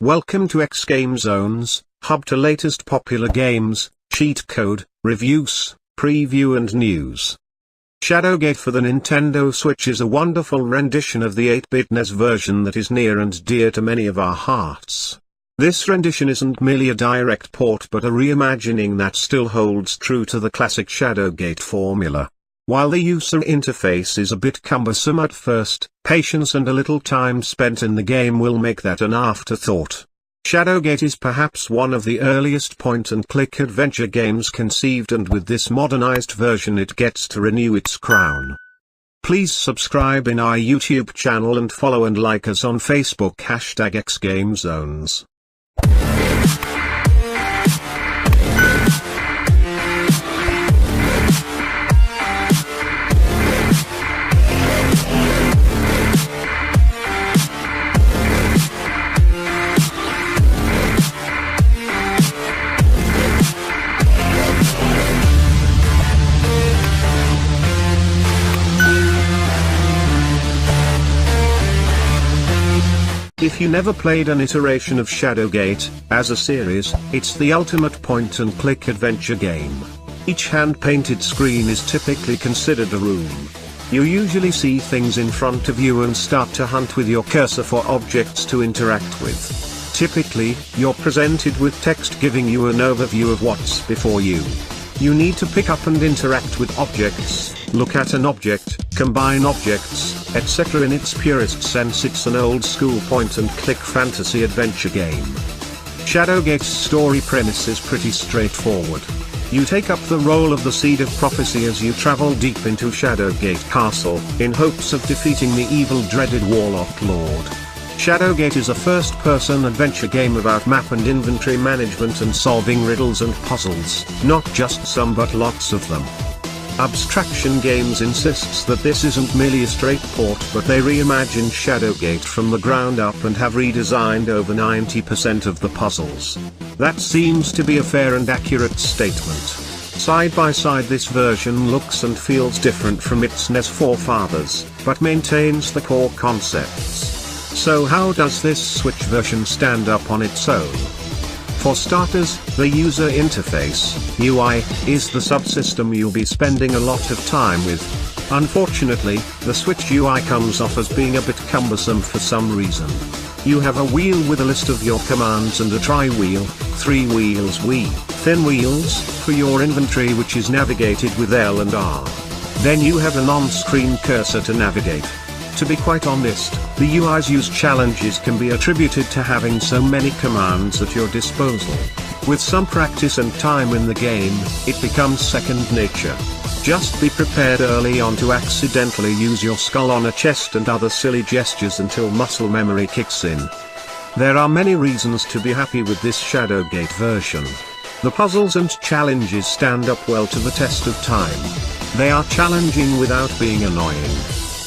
Welcome to xGameZones, hub to latest popular games, cheat code, reviews, preview and news. Shadowgate for the Nintendo Switch is a wonderful rendition of the 8-bit NES version that is near and dear to many of our hearts. This rendition isn't merely a direct port but a reimagining that still holds true to the classic Shadowgate formula. While the user interface is a bit cumbersome at first, patience and a little time spent in the game will make that an afterthought. Shadowgate is perhaps one of the earliest point-and-click adventure games conceived, and with this modernized version it gets to renew its crown. Please subscribe in our YouTube channel and follow and like us on Facebook #xGameZones. If you never played an iteration of Shadowgate, as a series, it's the ultimate point-and-click adventure game. Each hand-painted screen is typically considered a room. You usually see things in front of you and start to hunt with your cursor for objects to interact with. Typically, you're presented with text giving you an overview of what's before you. You need to pick up and interact with objects, look at an object, combine objects, etc. In its purest sense, it's an old-school point-and-click fantasy adventure game. Shadowgate's story premise is pretty straightforward. You take up the role of the Seed of Prophecy as you travel deep into Shadowgate Castle, in hopes of defeating the evil dreaded Warlock Lord. Shadowgate is a first-person adventure game about map and inventory management and solving riddles and puzzles, not just some but lots of them. Abstraction Games insists that this isn't merely a straight port, but they reimagined Shadowgate from the ground up and have redesigned over 90% of the puzzles. That seems to be a fair and accurate statement. Side by side, this version looks and feels different from its NES forefathers, but maintains the core concepts. So how does this Switch version stand up on its own? For starters, the user interface, UI, is the subsystem you'll be spending a lot of time with. Unfortunately, the Switch UI comes off as being a bit cumbersome for some reason. You have a wheel with a list of your commands and a tri-wheel, 3 wheels thin wheels, for your inventory, which is navigated with L and R. Then you have an on-screen cursor to navigate. To be quite honest, the UI's use challenges can be attributed to having so many commands at your disposal. With some practice and time in the game, it becomes second nature. Just be prepared early on to accidentally use your skull on a chest and other silly gestures until muscle memory kicks in. There are many reasons to be happy with this Shadowgate version. The puzzles and challenges stand up well to the test of time. They are challenging without being annoying.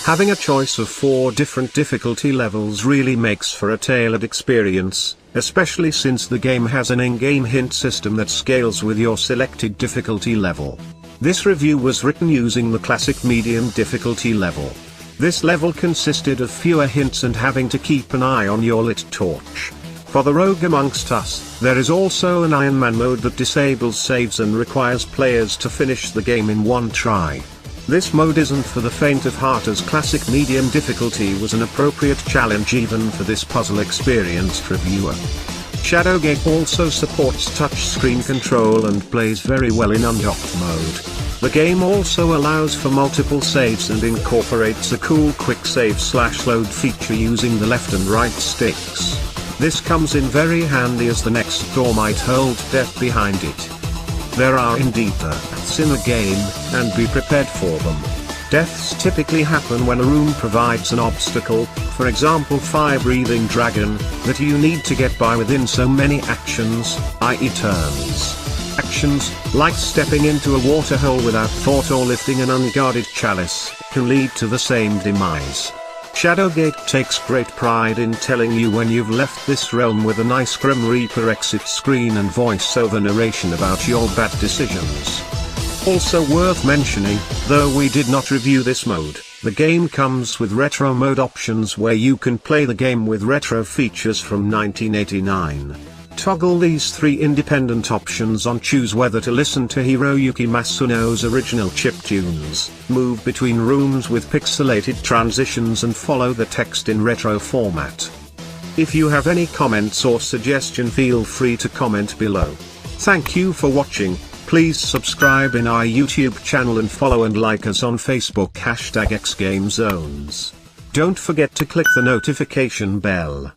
Having a choice of 4 different difficulty levels really makes for a tailored experience, especially since the game has an in-game hint system that scales with your selected difficulty level. This review was written using the classic medium difficulty level. This level consisted of fewer hints and having to keep an eye on your lit torch. For the rogue amongst us, there is also an Iron Man mode that disables saves and requires players to finish the game in one try. This mode isn't for the faint of heart, as classic medium difficulty was an appropriate challenge even for this puzzle-experienced reviewer. Shadowgate also supports touchscreen control and plays very well in undocked mode. The game also allows for multiple saves and incorporates a cool quick save/load feature using the left and right sticks. This comes in very handy as the next door might hold death behind it. There are indeed deaths in a game, and be prepared for them. Deaths typically happen when a room provides an obstacle, for example fire-breathing dragon, that you need to get by within so many actions, i.e. turns. Actions, like stepping into a water hole without thought or lifting an unguarded chalice, can lead to the same demise. Shadowgate takes great pride in telling you when you've left this realm with a nice Grim Reaper exit screen and voice-over narration about your bad decisions. Also worth mentioning, though we did not review this mode, The game comes with retro mode options where you can play the game with retro features from 1989. Toggle these 3 independent options on. Choose whether to listen to Hiroyuki Masuno's original chiptunes, move between rooms with pixelated transitions and follow the text in retro format. If you have any comments or suggestion, feel free to comment below. Thank you for watching. Please subscribe in our YouTube channel and follow and like us on Facebook #xGameZones. Don't forget to click the notification bell.